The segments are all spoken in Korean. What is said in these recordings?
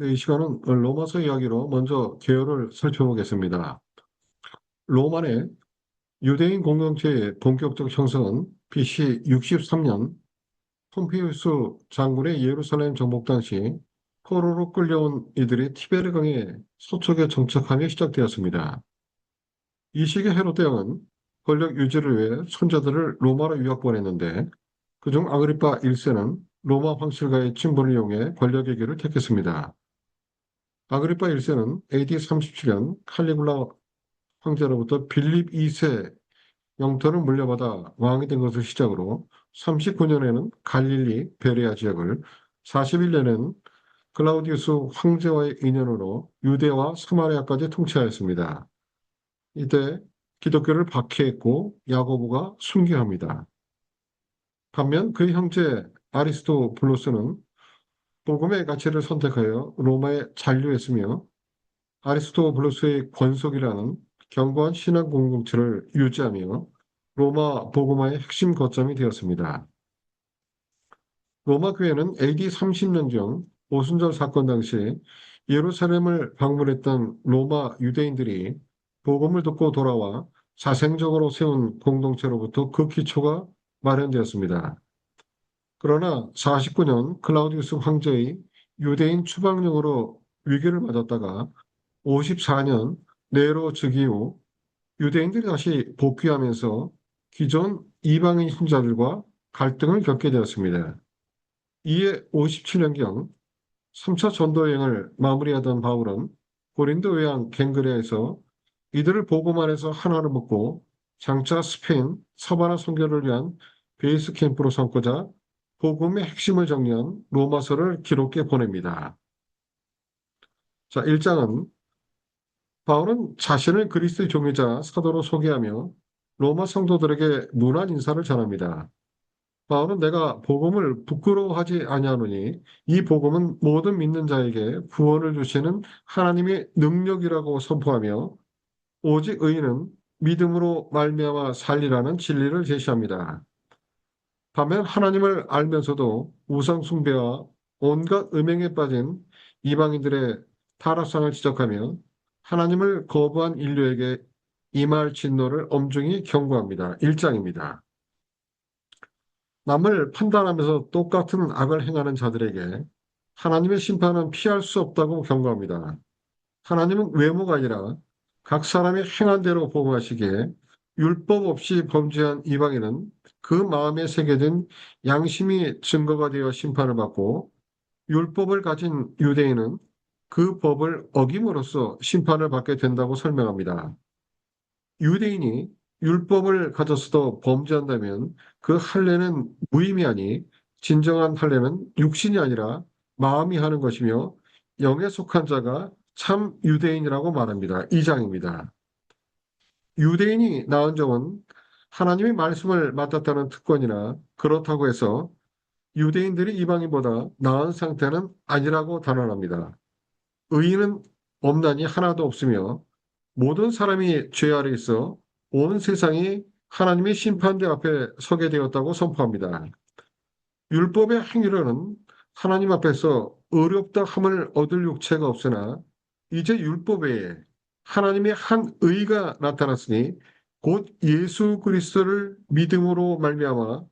네, 이 시간은 로마서 이야기로 먼저 개요를 살펴보겠습니다. 로마의 유대인 공동체의 본격적 형성은 BC 63년 폼페이우스 장군의 예루살렘 정복 당시 포로로 끌려온 이들이 티베르강의 서쪽에 정착하며 시작되었습니다. 이 시기 헤롯 대왕은 권력 유지를 위해 손자들을 로마로 유학 보냈는데 그중 아그리파 1세는 로마 황실과의 친분을 이용해 권력의 길을 택했습니다. 아그리파 1세는 AD 37년 칼리굴라 황제로부터 빌립 2세 영토를 물려받아 왕이 된 것을 시작으로 39년에는 갈릴리 베레아 지역을, 41년에는 클라우디우스 황제와의 인연으로 유대와 사마리아까지 통치하였습니다. 이때 기독교를 박해했고 야고보가 순교합니다. 반면 그의 형제 아리스토블로스는 복음의 가치를 선택하여 로마에 잔류했으며 아리스토블루스의 권속이라는 견고한 신학 공동체를 유지하며 로마 복음화의 핵심 거점이 되었습니다. 로마 교회는 AD 30년경 오순절 사건 당시 예루살렘을 방문했던 로마 유대인들이 복음을 듣고 돌아와 자생적으로 세운 공동체로부터 그 기초가 마련되었습니다. 그러나 49년 클라우디우스 황제의 유대인 추방령으로 위기를 맞았다가 54년 네로 즉위 후 유대인들이 다시 복귀하면서 기존 이방인 신자들과 갈등을 겪게 되었습니다. 이에 57년경 3차 전도 여행을 마무리하던 바울은 고린도 외양 갱그레아에서 이들을 복음 안에서 하나로 묶고 장차 스페인 서바나 선교를 위한 베이스 캠프로 삼고자 복음의 핵심을 정리한 로마서를 기록해 보냅니다. 자, 1장은 바울은 자신을 그리스도의 종이자 사도로 소개하며 로마 성도들에게 문안 인사를 전합니다. 바울은 내가 복음을 부끄러워하지 아니하노니 이 복음은 모든 믿는 자에게 구원을 주시는 하나님의 능력이라고 선포하며 오직 의인은 믿음으로 말미암아 살리라는 진리를 제시합니다. 반면 하나님을 알면서도 우상 숭배와 온갖 음행에 빠진 이방인들의 타락상을 지적하며 하나님을 거부한 인류에게 임할 진노를 엄중히 경고합니다. 1장입니다. 남을 판단하면서 똑같은 악을 행하는 자들에게 하나님의 심판은 피할 수 없다고 경고합니다. 하나님은 외모가 아니라 각 사람이 행한 대로 보응하시기에 율법 없이 범죄한 이방인은 그 마음에 새겨진 양심이 증거가 되어 심판을 받고 율법을 가진 유대인은 그 법을 어김으로써 심판을 받게 된다고 설명합니다. 유대인이 율법을 가졌어도 범죄한다면 그 할례는 무의미 하니 진정한 할례는 육신이 아니라 마음이 하는 것이며 영에 속한 자가 참 유대인이라고 말합니다. 2장입니다. 유대인이 낳은 점은 하나님의 말씀을 맡았다는 특권이나 그렇다고 해서 유대인들이 이방인보다 나은 상태는 아니라고 단언합니다. 의인은 없나니 하나도 없으며 모든 사람이 죄 아래 있어 온 세상이 하나님의 심판대 앞에 서게 되었다고 선포합니다. 율법의 행위로는 하나님 앞에서 의롭다 함을 얻을 육체가 없으나 이제 율법 외에 하나님의 한 의가 나타났으니 곧 예수 그리스도를 믿음으로 말미암아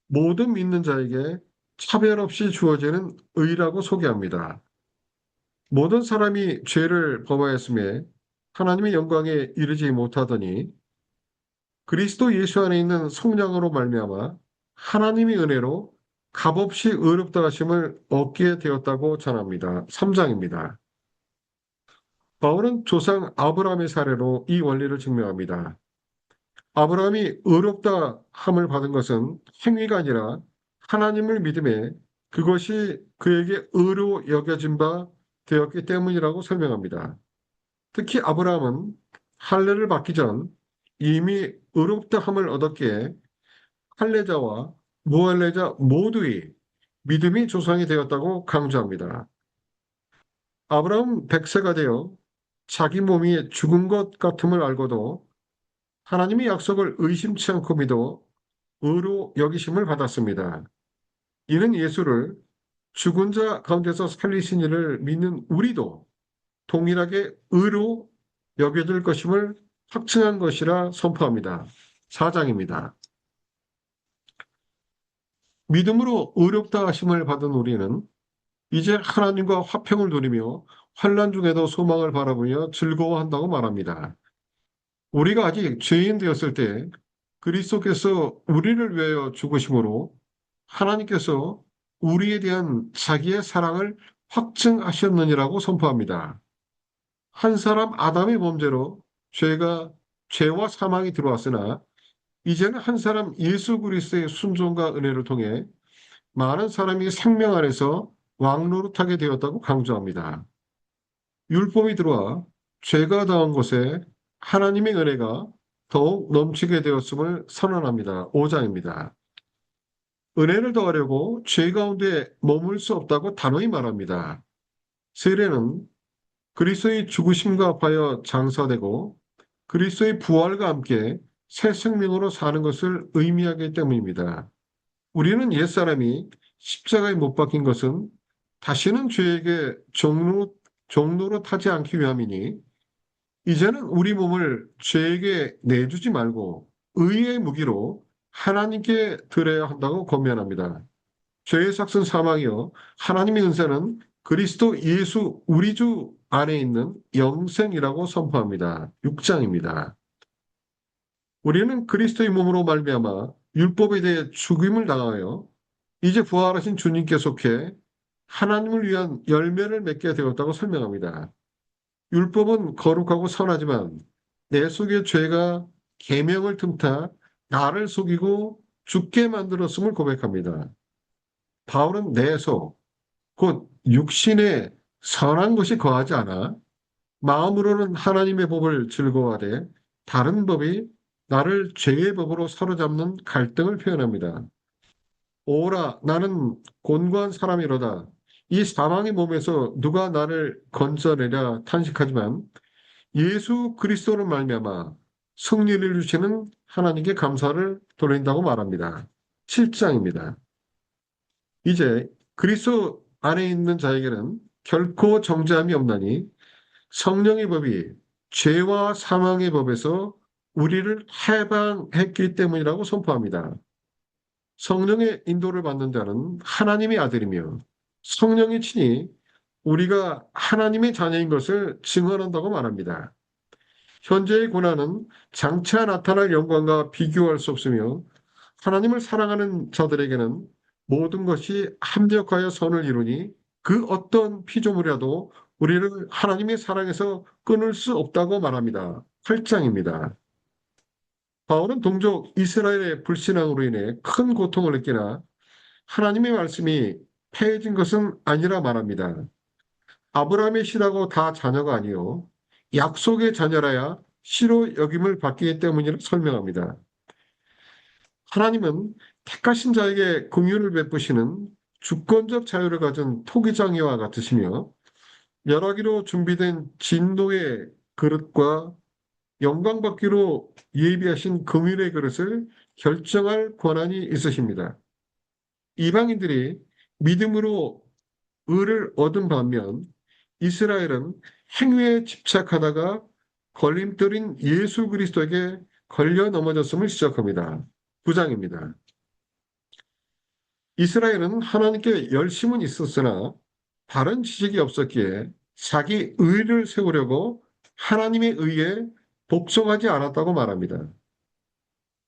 모든 믿는 자에게 차별 없이 주어지는 의라고 소개합니다. 모든 사람이 죄를 범하였음에 하나님의 영광에 이르지 못하더니 그리스도 예수 안에 있는 성령으로 말미암아 하나님의 은혜로 값없이 의롭다 하심을 얻게 되었다고 전합니다. 3장입니다. 바울은 조상 아브라함의 사례로 이 원리를 증명합니다. 아브라함이 의롭다 함을 받은 것은 행위가 아니라 하나님을 믿음에 그것이 그에게 의로 여겨진 바 되었기 때문이라고 설명합니다. 특히 아브라함은 할례를 받기 전 이미 의롭다 함을 얻었기에 할례자와 무할례자 모두의 믿음이 조상이 되었다고 강조합니다. 아브라함 100세가 되어 자기 몸이 죽은 것 같음을 알고도 하나님의 약속을 의심치 않고 믿어 의로 여기심을 받았습니다. 이는 예수를 죽은 자 가운데서 살리신 이를 믿는 우리도 동일하게 의로 여겨질 것임을 확증한 것이라 선포합니다. 4장입니다. 믿음으로 의롭다 하심을 받은 우리는 이제 하나님과 화평을 누리며 환난 중에도 소망을 바라보며 즐거워한다고 말합니다. 우리가 아직 죄인 되었을 때 그리스도께서 우리를 위하여 죽으심으로 하나님께서 우리에 대한 자기의 사랑을 확증하셨느니라고 선포합니다. 한 사람 아담의 범죄로 죄와 사망이 들어왔으나 이제는 한 사람 예수 그리스도의 순종과 은혜를 통해 많은 사람이 생명 안에서 왕노릇하게 되었다고 강조합니다. 율법이 들어와 죄가 더한 곳에 하나님의 은혜가 더욱 넘치게 되었음을 선언합니다. 5장입니다. 은혜를 더하려고 죄 가운데 머물 수 없다고 단호히 말합니다. 세례는 그리스도의 죽으심과 합하여 장사되고 그리스도의 부활과 함께 새 생명으로 사는 것을 의미하기 때문입니다. 우리는 옛사람이 십자가에 못 박힌 것은 다시는 죄에게 종로로 타지 않기 위함이니 이제는 우리 몸을 죄에게 내주지 말고 의의 무기로 하나님께 드려야 한다고 권면합니다. 죄의 삭은 사망이요 하나님의 은사는 그리스도 예수 우리 주 안에 있는 영생이라고 선포합니다. 6장입니다. 우리는 그리스도의 몸으로 말미암아 율법에 대해 죽임을 당하여 이제 부활하신 주님께 속해 하나님을 위한 열매를 맺게 되었다고 설명합니다. 율법은 거룩하고 선하지만 내 속의 죄가 계명을 틈타 나를 속이고 죽게 만들었음을 고백합니다. 바울은 내 속, 곧 육신에 선한 것이 거하지 않아 마음으로는 하나님의 법을 즐거워하되 다른 법이 나를 죄의 법으로 사로잡는 갈등을 표현합니다. 오라 나는 곤고한 사람이로다. 이 사망의 몸에서 누가 나를 건져내랴 탄식하지만 예수 그리스도로 말미암아 승리를 주시는 하나님께 감사를 돌린다고 말합니다. 7장입니다. 이제 그리스도 안에 있는 자에게는 결코 정죄함이 없나니 성령의 법이 죄와 사망의 법에서 우리를 해방했기 때문이라고 선포합니다. 성령의 인도를 받는 자는 하나님의 아들이며 성령이 친히 우리가 하나님의 자녀인 것을 증언한다고 말합니다. 현재의 고난은 장차 나타날 영광과 비교할 수 없으며 하나님을 사랑하는 자들에게는 모든 것이 합력하여 선을 이루니 그 어떤 피조물이라도 우리를 하나님의 사랑에서 끊을 수 없다고 말합니다. 8장입니다. 바울은 동족 이스라엘의 불신앙으로 인해 큰 고통을 느끼나 하나님의 말씀이 폐해진 것은 아니라 말합니다. 아브라함의 씨라고 다 자녀가 아니요 약속의 자녀라야 씨로 여김을 받기 때문이라 설명합니다. 하나님은 택하신 자에게 긍휼을 베푸시는 주권적 자유를 가진 토기장이와 같으시며 멸하기로 준비된 진노의 그릇과 영광받기로 예비하신 긍휼의 그릇을 결정할 권한이 있으십니다. 이방인들이 믿음으로 의를 얻은 반면 이스라엘은 행위에 집착하다가 걸림돌인 예수 그리스도에게 걸려 넘어졌음을 지적합니다. 9장입니다. 이스라엘은 하나님께 열심은 있었으나 바른 지식이 없었기에 자기 의를 세우려고 하나님의 의에 복종하지 않았다고 말합니다.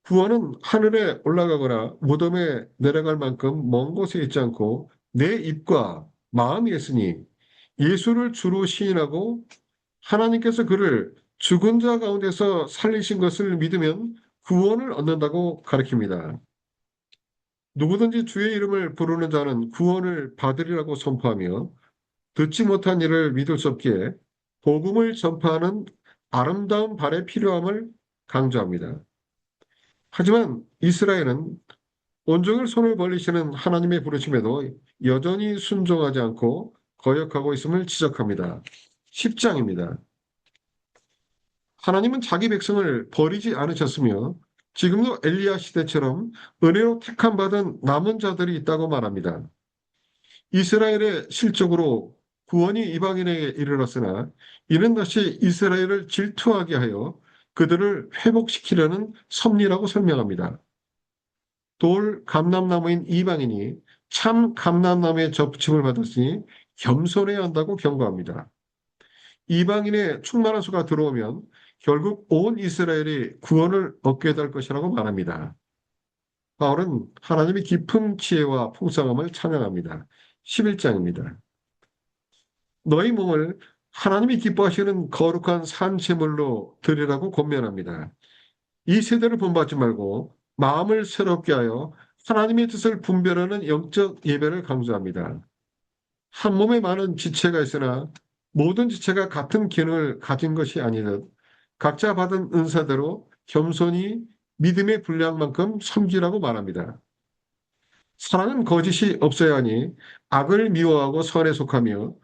구원은 하늘에 올라가거나 무덤에 내려갈 만큼 먼 곳에 있지 않고 내 입과 마음이 있으니 예수를 주로 시인하고 하나님께서 그를 죽은 자 가운데서 살리신 것을 믿으면 구원을 얻는다고 가르칩니다. 누구든지 주의 이름을 부르는 자는 구원을 받으리라고 선포하며 듣지 못한 일을 믿을 수 없기에 복음을 전파하는 아름다운 발의 필요함을 강조합니다. 하지만 이스라엘은 온종일 손을 벌리시는 하나님의 부르심에도 여전히 순종하지 않고 거역하고 있음을 지적합니다. 10장입니다. 하나님은 자기 백성을 버리지 않으셨으며 지금도 엘리야 시대처럼 은혜로 택함 받은 남은 자들이 있다고 말합니다. 이스라엘의 실적으로 구원이 이방인에게 이르렀으나 이는 다시 이스라엘을 질투하게 하여 그들을 회복시키려는 섭리라고 설명합니다. 돌 감람나무인 이방인이 참 감람나무의 접침을 받았으니 겸손해야 한다고 경고합니다. 이방인의 충만한 수가 들어오면 결국 온 이스라엘이 구원을 얻게 될 것이라고 말합니다. 바울은 하나님의 깊은 지혜와 풍성함을 찬양합니다. 11장입니다. 너희 몸을 하나님이 기뻐하시는 거룩한 산 제물로 드리라고 권면합니다. 이 세대를 본받지 말고 마음을 새롭게 하여 하나님의 뜻을 분별하는 영적 예배를 강조합니다. 한 몸에 많은 지체가 있으나 모든 지체가 같은 기능을 가진 것이 아니듯 각자 받은 은사대로 겸손히 믿음의 분량만큼 섬기라고 말합니다. 사랑은 거짓이 없어야 하니 악을 미워하고 선에 속하며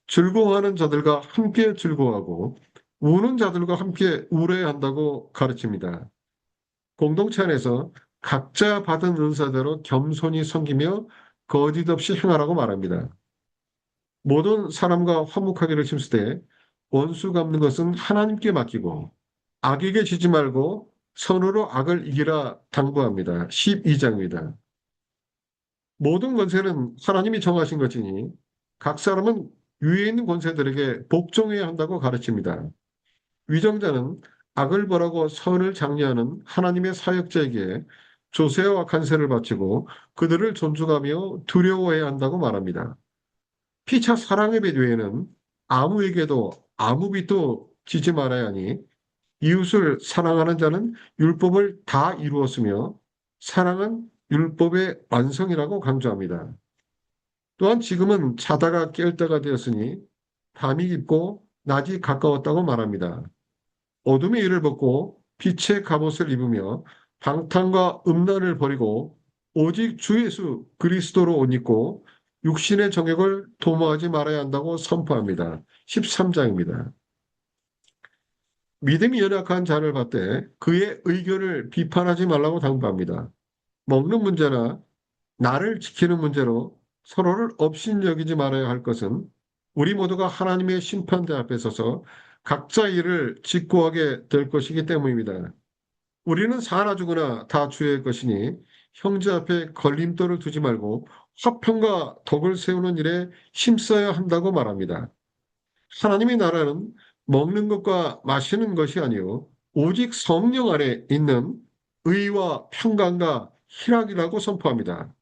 즐거워하는 자들과 함께 즐거워하고 우는 자들과 함께 울어야 한다고 가르칩니다. 공동체 안에서 각자 받은 은사대로 겸손히 섬기며 거짓 없이 행하라고 말합니다. 모든 사람과 화목하기를 힘쓰되 원수 갚는 것은 하나님께 맡기고 악에게 지지 말고 선으로 악을 이기라 당부합니다. 12장입니다. 모든 권세는 하나님이 정하신 것이니 각 사람은 위에 있는 권세들에게 복종해야 한다고 가르칩니다. 위정자는 악을 벌하고 선을 장려하는 하나님의 사역자에게 조세와 간세를 바치고 그들을 존중하며 두려워해야 한다고 말합니다. 피차 사랑의 배 외에는 아무에게도 아무 빚도 지지 말아야 하니 이웃을 사랑하는 자는 율법을 다 이루었으며 사랑은 율법의 완성이라고 강조합니다. 또한 지금은 자다가 깰 때가 되었으니 밤이 깊고 낮이 가까웠다고 말합니다. 어둠의 일을 벗고 빛의 갑옷을 입으며 방탕과 음란을 버리고 오직 주 예수 그리스도로 옷 입고 육신의 정욕을 도모하지 말아야 한다고 선포합니다. 13장입니다. 믿음이 연약한 자를 봤되 그의 의견을 비판하지 말라고 당부합니다. 먹는 문제나 나를 지키는 문제로 서로를 업신여기지 말아야 할 것은 우리 모두가 하나님의 심판대 앞에 서서 각자 일을 직고하게 될 것이기 때문입니다. 우리는 사나 죽으나 다 주의 것이니 형제 앞에 걸림돌을 두지 말고 화평과 덕을 세우는 일에 힘써야 한다고 말합니다. 하나님의 나라는 먹는 것과 마시는 것이 아니요 오직 성령 안에 있는 의와 평강과 희락이라고 선포합니다.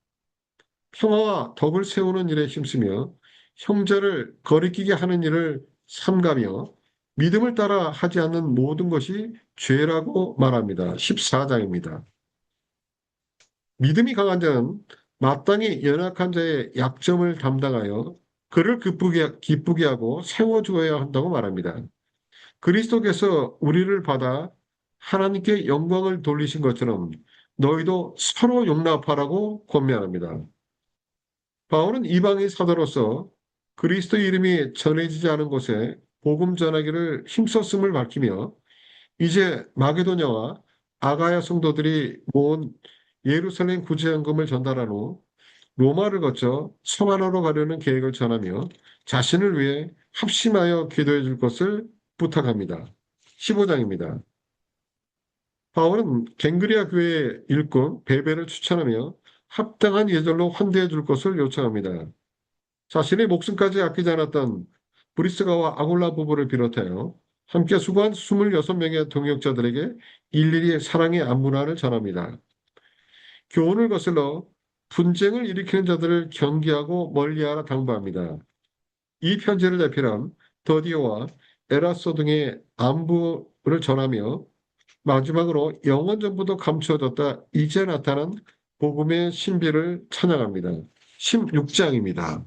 평화와 덕을 세우는 일에 힘쓰며 형제를 거리끼게 하는 일을 삼가며 믿음을 따라 하지 않는 모든 것이 죄라고 말합니다. 14장입니다. 믿음이 강한 자는 마땅히 연약한 자의 약점을 담당하여 그를 기쁘게 하고 세워주어야 한다고 말합니다. 그리스도께서 우리를 받아 하나님께 영광을 돌리신 것처럼 너희도 서로 용납하라고 권면합니다. 바울은 이방인 사도로서 그리스도 이름이 전해지지 않은 곳에 복음 전하기를 힘썼음을 밝히며 이제 마게도냐와 아가야 성도들이 모은 예루살렘 구제연금을 전달한 후 로마를 거쳐 서만으로 가려는 계획을 전하며 자신을 위해 합심하여 기도해 줄 것을 부탁합니다. 15장입니다. 바울은 갱그리아 교회의 일꾼 베베를 추천하며 합당한 예절로 환대해 줄 것을 요청합니다. 자신의 목숨까지 아끼지 않았던 브리스가와 아굴라 부부를 비롯하여 함께 수고한 26명의 동역자들에게 일일이 사랑의 안문안을 전합니다. 교훈을 거슬러 분쟁을 일으키는 자들을 경계하고 멀리하라 당부합니다. 이 편지를 대필한 더디오와 에라소 등의 안부를 전하며 마지막으로 영원 전부도 감추어졌다 이제 나타난 복음의 신비를 찬양합니다. 16장입니다.